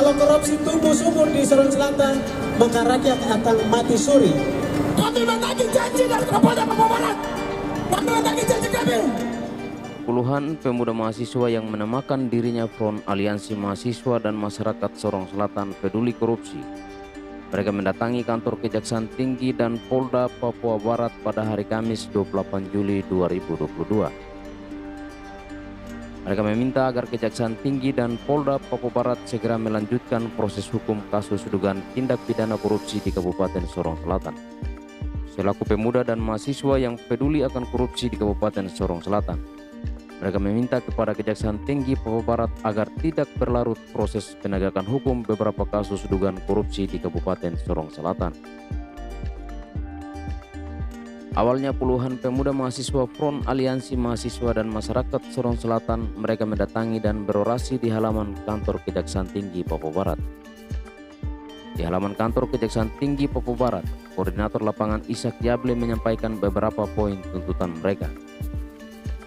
Kalau korupsi tumbuh subur di Sorong Selatan, maka rakyat akan mati suri. Kami menagih janji dari Kapolda Papua Barat. Kami menagih janji kami. Puluhan pemuda mahasiswa yang menamakan dirinya Front Aliansi Mahasiswa dan Masyarakat Sorong Selatan Peduli Korupsi. Mereka mendatangi kantor Kejaksaan Tinggi dan Polda Papua Barat pada hari Kamis 28 Juli 2022. Mereka meminta agar Kejaksaan Tinggi dan Polda Papua Barat segera melanjutkan proses hukum kasus dugaan tindak pidana korupsi di Kabupaten Sorong Selatan. Selaku pemuda dan mahasiswa yang peduli akan korupsi di Kabupaten Sorong Selatan, mereka meminta kepada Kejaksaan Tinggi Papua Barat agar tidak berlarut proses penegakan hukum beberapa kasus dugaan korupsi di Kabupaten Sorong Selatan. Awalnya puluhan pemuda mahasiswa Front Aliansi Mahasiswa dan Masyarakat Sorong Selatan mereka mendatangi dan berorasi di halaman kantor Kejaksaan Tinggi Papua Barat. Di halaman kantor Kejaksaan Tinggi Papua Barat, Koordinator Lapangan Ishak Yable menyampaikan beberapa poin tuntutan mereka.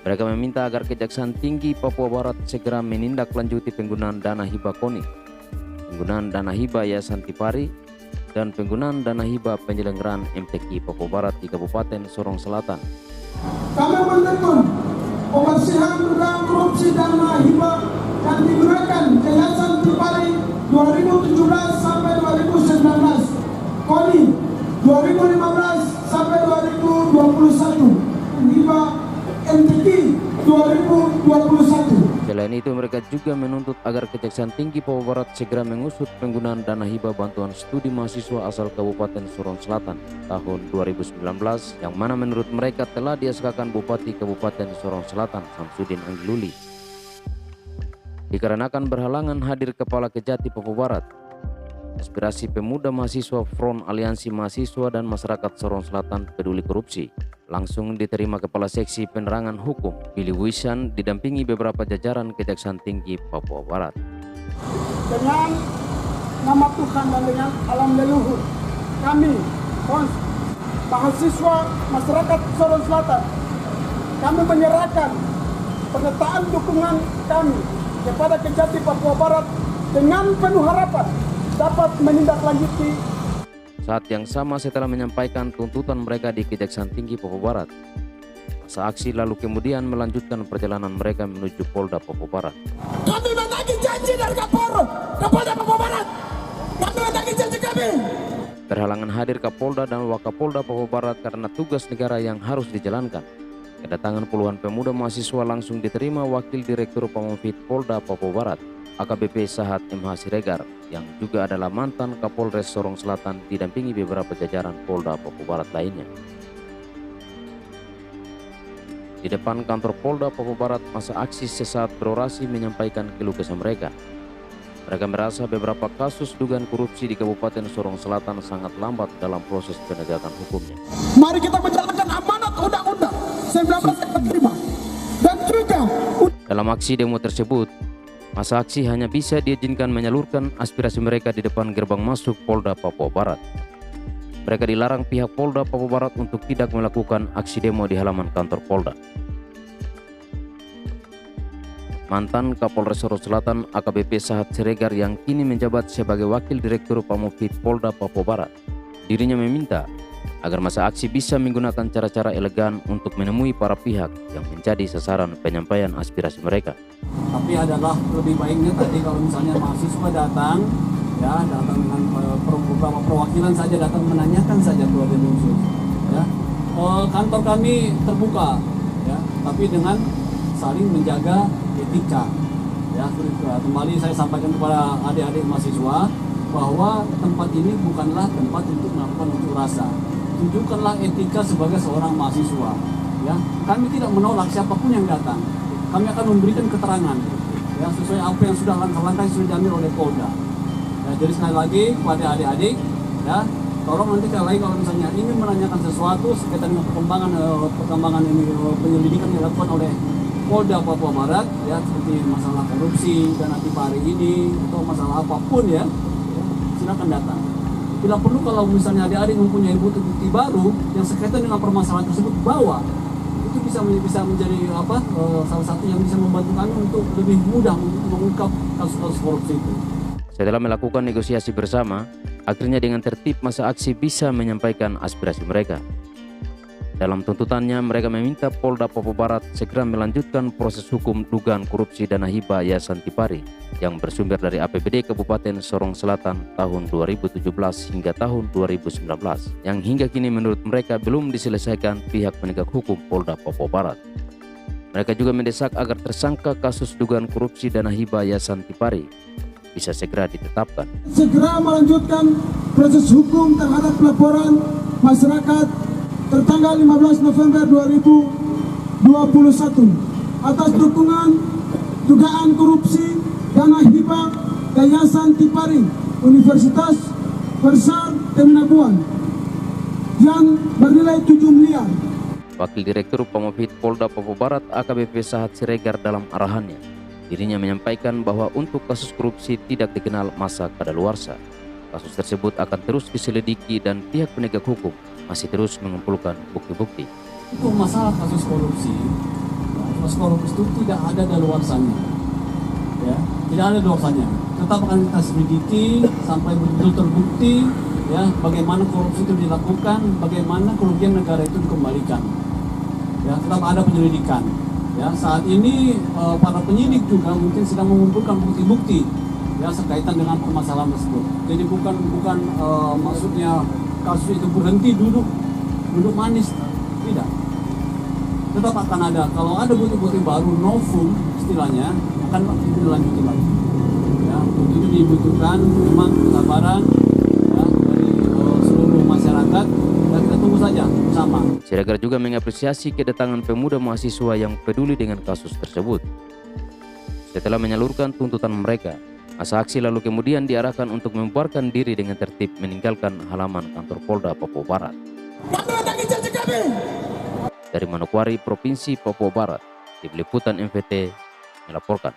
Mereka meminta agar Kejaksaan Tinggi Papua Barat segera menindaklanjuti penggunaan dana hibah KONI, penggunaan dana hibah Yayasan Tipari, dan penggunaan dana hibah penyelenggaraan MTQ Papua Barat di Kabupaten Sorong Selatan. Kami menuntut pembersihan dugaan korupsi dana hibah yang digunakan Yayasan Tipari 2017 sampai 2019, KONI 2015 sampai 2021, hibah MTQ 2021. Selain itu, mereka juga menuntut agar Kejaksaan Tinggi Papua Barat segera mengusut penggunaan dana hibah bantuan studi mahasiswa asal Kabupaten Sorong Selatan tahun 2019 yang mana menurut mereka telah di-SK-kan Bupati Kabupaten Sorong Selatan Samsudin Anggiluli. Dikarenakan berhalangan hadir Kepala Kejati Papua Barat, aspirasi pemuda mahasiswa Front Aliansi Mahasiswa dan Masyarakat Sorong Selatan Peduli Korupsi langsung diterima Kepala Seksi Penerangan Hukum Billy Wisan didampingi beberapa jajaran Kejaksaan Tinggi Papua Barat. Dengan nama Tuhan dan dengan alam leluhur, kami mahasiswa masyarakat Sorong Selatan, kami menyerahkan pernyataan dukungan kami kepada Kejati Papua Barat dengan penuh harapan dapat menindaklanjuti. Saat yang sama setelah menyampaikan tuntutan mereka di Kejaksaan Tinggi Papua Barat, masa aksi lalu kemudian melanjutkan perjalanan mereka menuju Polda Papua Barat. Kami menagih janji dari Kapolda Papua Barat. Kami menagih janji kami. Berhalangan hadir Kapolda dan Wakapolda Papua Barat karena tugas negara yang harus dijalankan. Kedatangan puluhan pemuda mahasiswa langsung diterima Wakil Direktur Pamofit Polda Papua Barat, AKBP Sahat MH Siregar, yang juga adalah mantan Kapolres Sorong Selatan didampingi beberapa jajaran Polda Papua Barat lainnya. Di depan kantor Polda Papua Barat, masa aksi sesaat berorasi menyampaikan keluh kesah mereka. Mereka merasa beberapa kasus dugaan korupsi di Kabupaten Sorong Selatan sangat lambat dalam proses penegakan hukumnya. Mari kita menjalankan amanat undang-undang 1945 dan juga dalam aksi demo tersebut, masa aksi hanya bisa diizinkan menyalurkan aspirasi mereka di depan gerbang masuk Polda Papua Barat. Mereka dilarang pihak Polda Papua Barat untuk tidak melakukan aksi demo di halaman kantor Polda. Mantan Kapolres Sorong Selatan AKBP Sahat Siregar yang kini menjabat sebagai Wakil Direktur Pamofit Polda Papua Barat, dirinya meminta agar masa aksi bisa menggunakan cara-cara elegan untuk menemui para pihak yang menjadi sasaran penyampaian aspirasi mereka. Tapi adalah lebih baiknya tadi kalau misalnya mahasiswa datang dengan beberapa perwakilan saja datang menanyakan saja keluarga khusus. Kantor kami terbuka, tapi dengan saling menjaga etika. Kembali saya sampaikan kepada adik-adik mahasiswa bahwa tempat ini bukanlah tempat untuk melakukan unjuk rasa. Tunjukkanlah etika sebagai seorang mahasiswa. Kami tidak menolak siapapun yang datang. Kami akan memberikan keterangan sesuai apa yang sudah langkah-langkah yang sudah diambil oleh Polda. Jadi sekali lagi kepada adik-adik, tolong nanti sekali lagi kalau misalnya ingin menanyakan sesuatu sekaitan dengan perkembangan ini penyelidikan yang dilakukan oleh Polda Papua Barat, seperti masalah korupsi dana Tipari ini atau masalah apapun silakan datang. Bila perlu kalau misalnya adik-adik mempunyai bukti baru yang sekaitan dengan permasalahan tersebut, bawa. Itu bisa menjadi salah satu yang bisa membantu kami untuk lebih mudah mengungkap kasus-kasus korupsi itu. Setelah melakukan negosiasi bersama, akhirnya dengan tertib masa aksi bisa menyampaikan aspirasi mereka. Dalam tuntutannya, mereka meminta Polda Papua Barat segera melanjutkan proses hukum dugaan korupsi dana hibah Yayasan Tipari yang bersumber dari APBD Kabupaten Sorong Selatan tahun 2017 hingga tahun 2019, yang hingga kini menurut mereka belum diselesaikan pihak penegak hukum Polda Papua Barat. Mereka juga mendesak agar tersangka kasus dugaan korupsi dana hibah Yayasan Tipari bisa segera ditetapkan. Segera melanjutkan proses hukum terhadap laporan masyarakat tertanggal 15 November 2021 atas dugaan korupsi dana hibah Yayasan Tipari Universitas Besar Temnabuan yang bernilai 7 miliar. Wakil Direktur Pamofit Polda Papua Barat AKBP Sahat Siregar dalam arahannya, dirinya menyampaikan bahwa untuk kasus korupsi tidak dikenal masa kadaluarsa. Kasus tersebut akan terus diselidiki dan pihak penegak hukum masih terus mengumpulkan bukti-bukti. Untuk masalah kasus korupsi itu tidak ada daluarsanya, ya, tidak ada daluarsanya. Tetap akan kita selidiki sampai betul-betul terbukti, ya, bagaimana korupsi itu dilakukan, bagaimana kerugian negara itu dikembalikan. Ya, tetap ada penyelidikan. Ya, saat ini para penyidik juga mungkin sedang mengumpulkan bukti-bukti, ya, sekaitan dengan permasalahan tersebut. Jadi bukan maksudnya kasus itu berhenti duduk manis, tidak. Tetap akan ada, kalau ada bukti-bukti baru novum istilahnya, akan dilanjutin lagi. Ya, untuk itu dibutuhkan memang kesabaran, ya, dari seluruh masyarakat, dan kita tunggu saja bersama. Siregar juga mengapresiasi kedatangan pemuda mahasiswa yang peduli dengan kasus tersebut. Setelah menyalurkan tuntutan mereka, masa aksi lalu kemudian diarahkan untuk membubarkan diri dengan tertib meninggalkan halaman kantor Polda Papua Barat. Dari Manokwari, Provinsi Papua Barat, Tim Liputan MVT melaporkan.